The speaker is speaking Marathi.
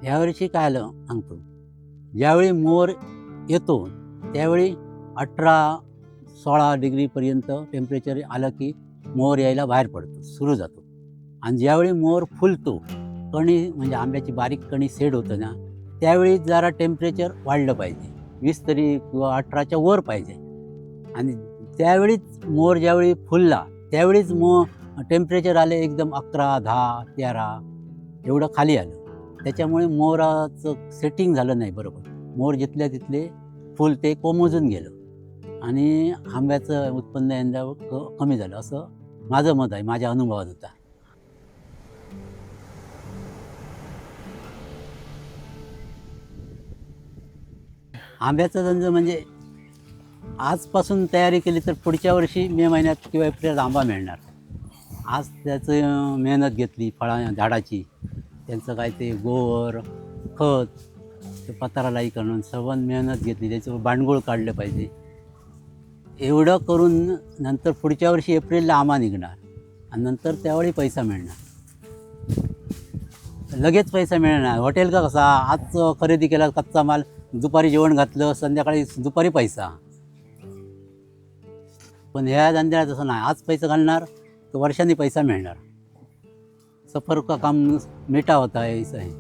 ह्यावर्षी काय आलं सांगतो. ज्यावेळी मोर येतो त्यावेळी 18-16 डिग्रीपर्यंत टेम्परेचर आलं की मोर यायला बाहेर पडतो, सुरू जातो. आणि ज्यावेळी मोर फुलतो, कणी म्हणजे आंब्याची बारीक कणी सेड होतं ना, त्यावेळी जरा टेम्परेचर वाढलं पाहिजे. 20 तरी किंवा 18च्या वर पाहिजे. आणि त्यावेळीच मोर ज्यावेळी फुलला त्यावेळीच टेम्परेचर आले एकदम 11, 10, 13 एवढं खाली आलं. त्याच्यामुळे मोराचं सेटिंग झालं नाही बरोबर. मोर जिथल्या तिथले फुल ते कोमेजून गेलं आणि आंब्याचं उत्पन्न यंदा कमी झालं, असं माझं मत आहे, माझ्या अनुभवात होता. आंब्याचा गंज म्हणजे आजपासून तयारी केली तर पुढच्या वर्षी मे महिन्यात किंवा एप्रिलात आंबा मिळणार. आज त्याचं मेहनत घेतली झाडाची, त्यांचं काय ते गोवर, खत, ते पतारालाई करणं सर्व मेहनत घेतली, त्याचं भांडगुळ काढलं पाहिजे. एवढं करून नंतर पुढच्या वर्षी एप्रिलला आंबा निघणार आणि नंतर त्यावेळी पैसा मिळणार. लगेच पैसा मिळणार. हॉटेल का कसा आज खरेदी केला कच्चा माल, दुपारी जेवण घातलं, संध्याकाळी दुपारी पैसा. पण ह्या धंद्याला तसं नाही. आज पैसा घालणार तर वर्षांनी पैसा मिळणार. सफर का काम मिठा होता है, असं आहे.